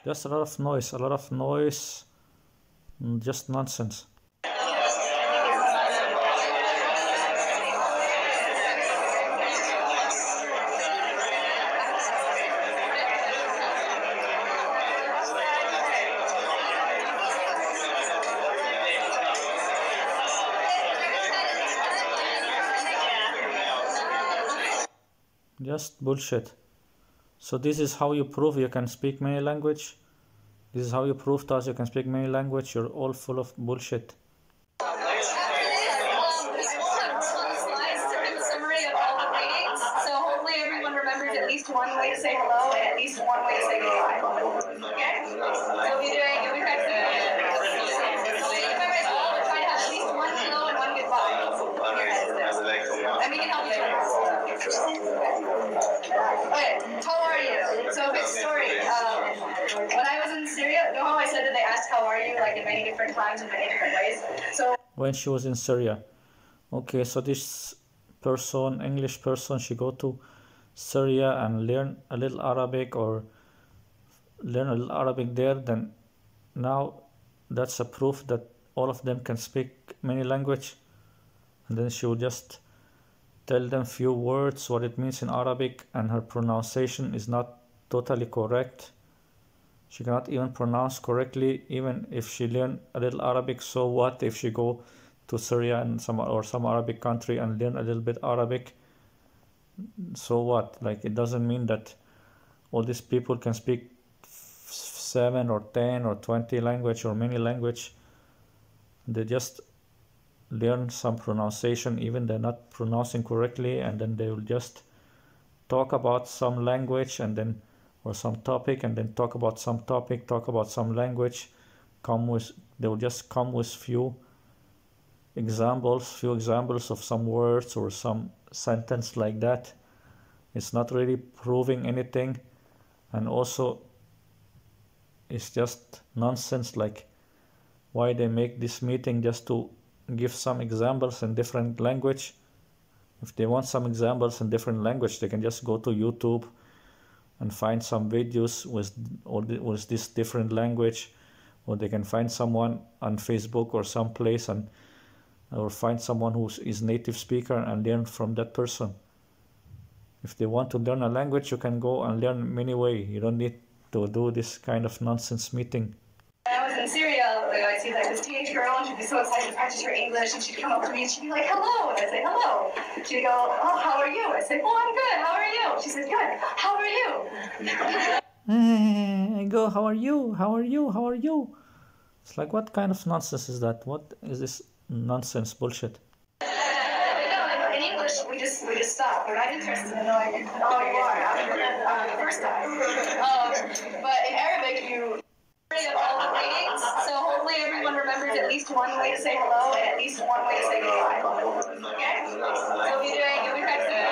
Just a lot of noise, just nonsense. Just bullshit. So this is how you prove you can speak many language. This is how you prove to us you can speak many language. You're all full of bullshit. One way to say hello and at least one way to say goodbye. Okay? So you'll be practicing. So you remember as well, try to have at least one hello and one goodbye. And we can help you. Okay, how are you? So a quick story. When I was in Syria, you know how I said that they asked how are you like in many different times in many different ways? So when she was in Syria. Okay, so this person, English person, she go to Syria and learn a little Arabic or learn a little Arabic there, then now that's a proof that all of them can speak many language. And then she will just tell them few words what it means in Arabic, and her pronunciation is not totally correct. She cannot even pronounce correctly, even if she learn a little Arabic. So what if she go to Syria and some Arabic country and learn a little bit Arabic? So what? Like, it doesn't mean that all these people can speak 7 or 10 or 20 language or many language. They just learn some pronunciation, even they're not pronouncing correctly, and then they will just talk about some language and then or some topic, and then talk about some topic, talk about some language, they will just come with few examples of some words or some sentence like that. It's not really proving anything, and also it's just nonsense. Like, why they make this meeting just to give some examples in different language? If they want some examples in different language, they can just go to YouTube and find some videos with this different language, or they can find someone on Facebook or some place or find someone who is native speaker and learn from that person. If they want to learn a language, you can go and learn many ways. You don't need to do this kind of nonsense meeting. When I was in Syria, I'd see like this teenage girl, and she'd be so excited to practice her English, and she'd come up to me and she'd be like, hello, and I'd say, hello. She'd go, oh, how are you? I'd say, oh, I'm good, how are you? She said, good, how are you? I go, how are you? How are you? How are you? It's like, what kind of nonsense is that? What is this nonsense bullshit? In English, we just stop. We're not interested in knowing how you are after the first time. But in Arabic, you bring up all the greetings, so hopefully everyone remembers at least one way to say hello and at least one way to say goodbye. Okay? So you'll be practicing.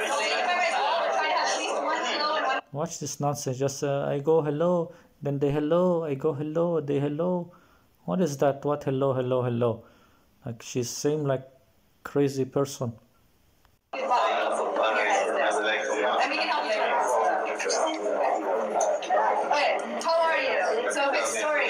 So you memorize all, but try to have at least one hello and one. Watch this nonsense. Just I go hello, then they hello, I go hello, they hello. What is that? What hello, hello, hello? Like, she's same like crazy person. Goodbye. And we can help you. Okay, how are you? So, quick story.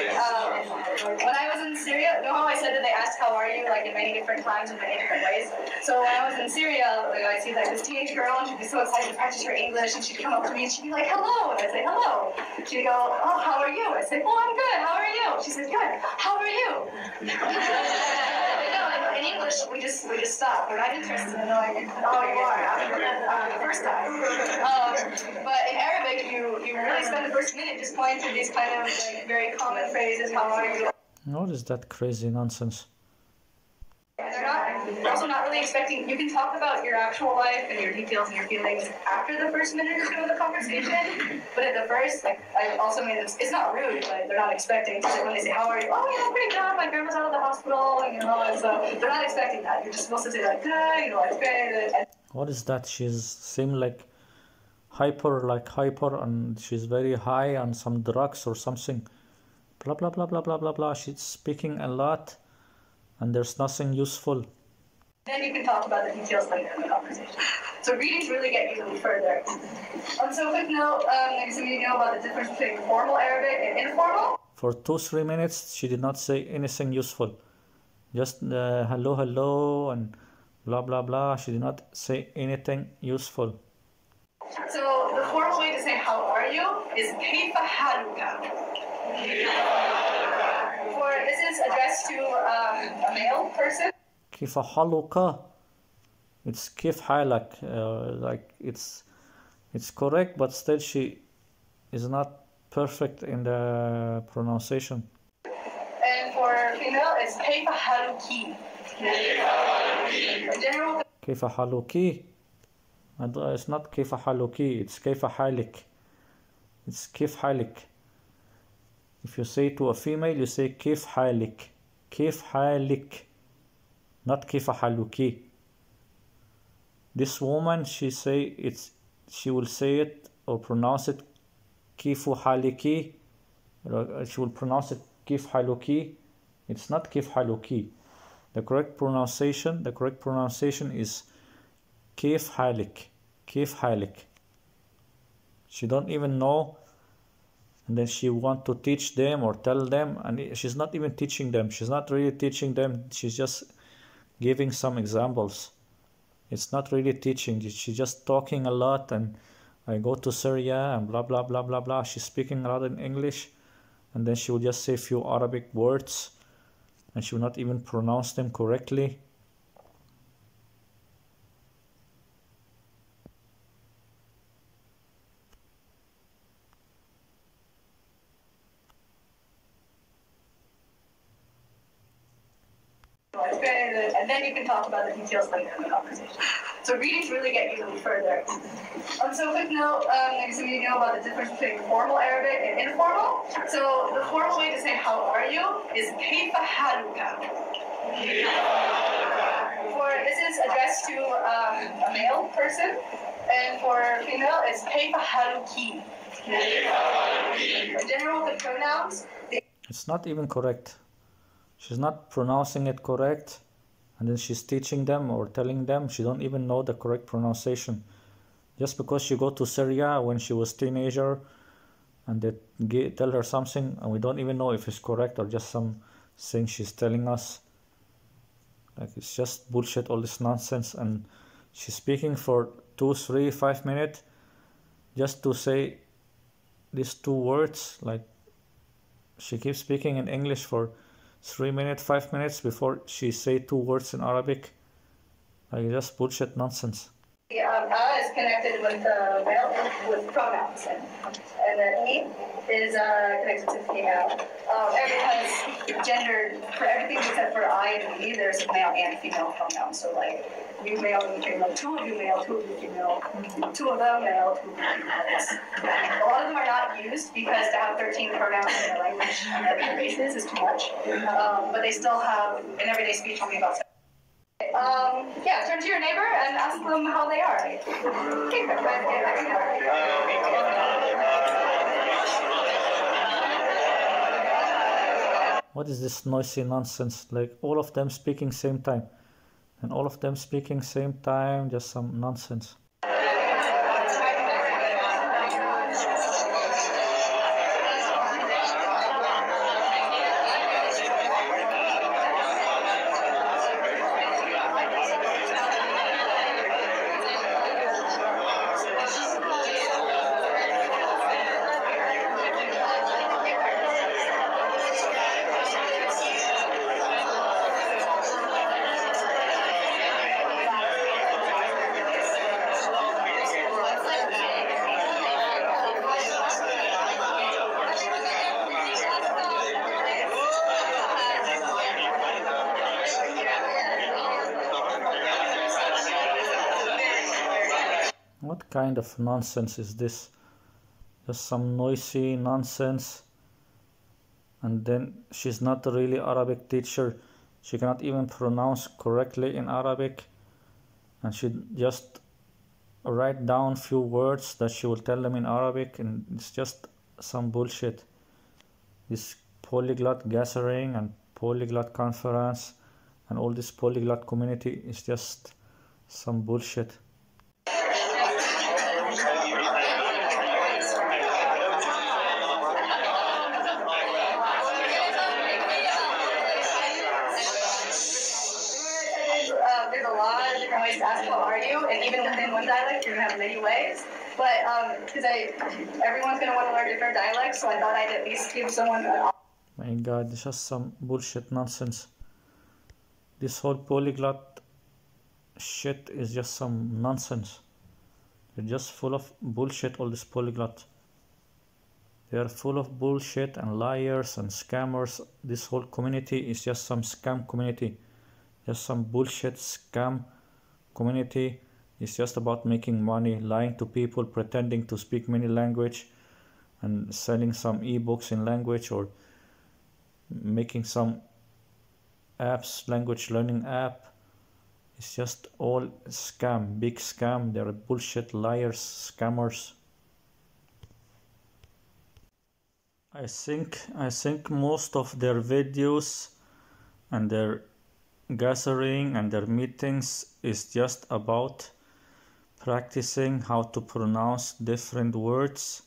When I was in Syria, you know how I said that they asked how are you like in many different times in many different ways? So when I was in Syria, I'd see like this teenage girl, and she'd be so excited to practice her English, and she'd come up to me and she'd be like, hello, and I'd say, hello. She'd go, oh, how are you? I'd say, oh, I'm good, how are you? She said, good, how are you? In English, we just stop. We're not interested in knowing how you are after the first time. But in Arabic, you really spend the first minute just going through these kind of like very common phrases. How are you? What is that crazy nonsense? They're also not really expecting. You can talk about your actual life and your details and your feelings after the first minute or two of the conversation. But at the first, like I also made it's not rude, but they're not expecting. So when they say, "How are you?" "Oh, yeah, I'm pretty good. My grandma's out of the hospital," and and so they're not expecting that. You're just supposed to say like, "Good," like, "Good." What is that? She's seem like hyper, and she's very high on some drugs or something. Blah blah blah blah blah blah blah. She's speaking a lot, and there's nothing useful. Then you can talk about the details later in the conversation. So readings really get you further. So quick note, maybe some of you know about the difference between formal Arabic and informal. For 2-3 minutes, she did not say anything useful. Just hello, hello, and blah blah blah. She did not say anything useful. So the formal way to say how are you is كيف حالك. This is addressed to a male person. كيف حالك? It's كيف حالك. Like it's correct, but still she is not perfect in the pronunciation. And for female, it's كيف حالك. General. كيف حالك? It's not كيف حالك. It's كيف حالك. It's كيف حالك. If you say to a female, you say كيف حالك. كيف حالك. Not كيف حالك. This woman, she will say it or pronounce it كيف حالك. She will pronounce it كيف حالك. It's not كيف حالك. The correct pronunciation is كيف حالك. كيف حالك. She don't even know and then she want to teach them or tell them, and she's not even teaching them. She's not really teaching them. She's just giving some examples. It's not really teaching. She's just talking a lot, and I go to Syria and blah blah blah blah blah. She's speaking a lot in English, and then she will just say a few Arabic words, and she will not even pronounce them correctly. And then you can talk about the details later in the conversation. So readings really get you further. So quick note, maybe some of you know about the difference between formal Arabic and informal. So the formal way to say how are you is كيف حالك. This is addressed to a male person, and for female it's كيف حالك. In general, the pronouns. It's not even correct. She's not pronouncing it correct, and then she's teaching them or telling them. She don't even know the correct pronunciation. Just because she go to Syria when she was teenager, and they tell her something, and we don't even know if it's correct or just some thing she's telling us. Like, it's just bullshit, all this nonsense. And she's speaking for 2, 3, 5 minutes just to say these 2 words. Like, she keeps speaking in English for 3 minutes, 5 minutes before she say 2 words in Arabic. Like, just bullshit nonsense. Is connected with male with pronouns, and the E is connected to female. Everyone has gendered for everything except for I and E. There's male and female pronouns. So like you male and female, 2 of you male, 2 of you female, 2 of them male, 2 of them female. A lot of them are not used because to have 13 pronouns in their language on a regular basis is too much. But they still have in everyday speech only about. Yeah, turn to your neighbor and ask them how they are. What is this noisy nonsense? Like, all of them speaking same time, and all of them speaking same time, just some nonsense. What kind of nonsense is this? Just some noisy nonsense. And then she's not a really Arabic teacher. She cannot even pronounce correctly in Arabic. And she just write down few words that she will tell them in Arabic, and it's just some bullshit. This polyglot gathering and polyglot conference and all this polyglot community is just some bullshit. There's a lot of different ways to ask how are you, and even within one dialect you're gonna have many ways. But because everyone's gonna want to learn different dialects, so I thought I'd at least give someone an. My God, it's just some bullshit nonsense. This whole polyglot shit is just some nonsense. They're just full of bullshit, all this polyglot. They are full of bullshit and liars and scammers. This whole community is just some scam community. Just some bullshit scam community. It's just about making money, lying to people, pretending to speak many language, and selling some ebooks in language, or making some apps, language learning app. It's just all scam, big scam. They're bullshit liars, scammers. I think most of their videos and their gathering and their meetings is just about practicing how to pronounce different words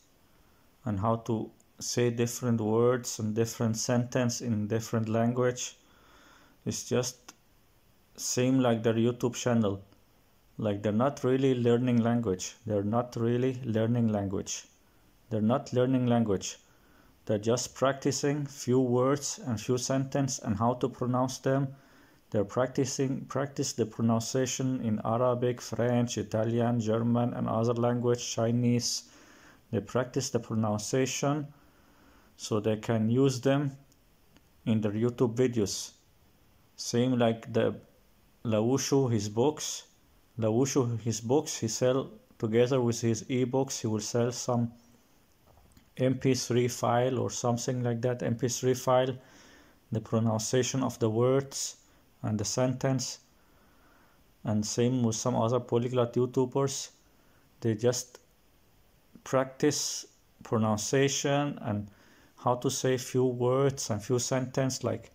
and how to say different words and different sentence in different language. It's just same like their YouTube channel. Like they're not really learning language. They're not really learning language. They're not learning language. They're just practicing few words and few sentences and how to pronounce them. They're practice the pronunciation in Arabic, French, Italian, German, and other language, Chinese. They practice the pronunciation so they can use them in their YouTube videos. Same like the Laushu, his books. Laushu, his books, he sell together with his ebooks. He will sell some MP3 file or something like that. MP3 file, the pronunciation of the words and the sentence. And same with some other polyglot YouTubers. They just practice pronunciation and how to say few words and few sentences like,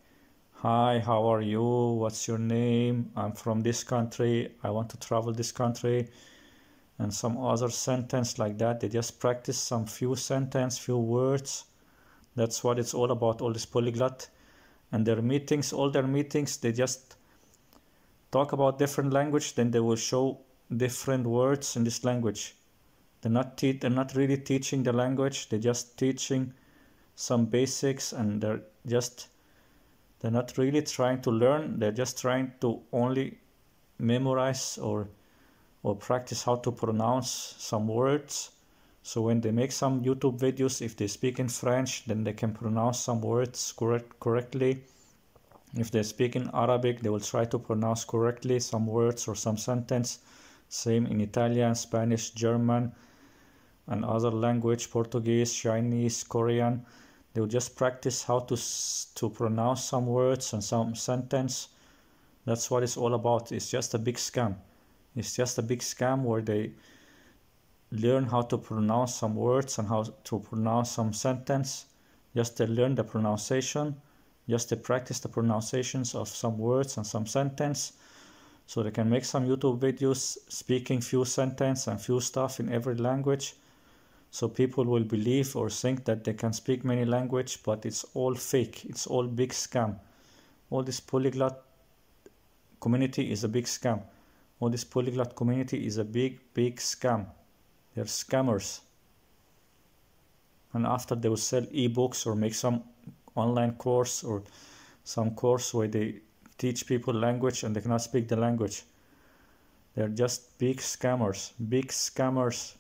hi, how are you? What's your name? I'm from this country. I want to travel this country. And some other sentence like that. They just practice some few sentence, few words. That's what it's all about, all this polyglot. And their meetings, all their meetings, they just talk about different language, then they will show different words in this language. They're not really teaching the language, they're just teaching some basics, and they're not really trying to learn, they're just trying to only memorize or practice how to pronounce some words. So when they make some YouTube videos, if they speak in French, then they can pronounce some words correctly. If they speak in Arabic, they will try to pronounce correctly some words or some sentence. Same in Italian, Spanish, German, and other language, Portuguese, Chinese, Korean. They will just practice how to pronounce some words and some sentence. That's what it's all about. It's just a big scam. It's just a big scam where they learn how to pronounce some words and how to pronounce some sentence. Just to learn the pronunciation. Just to practice the pronunciations of some words and some sentence. So they can make some YouTube videos speaking few sentence and few stuff in every language. So people will believe or think that they can speak many language, but it's all fake. It's all big scam. All this polyglot community is a big scam. All this polyglot community is a big scam. They're scammers. And after they will sell ebooks or make some online course or some course where they teach people language and they cannot speak the language. They're just big scammers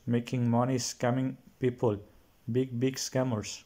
making money, scamming people. Big scammers.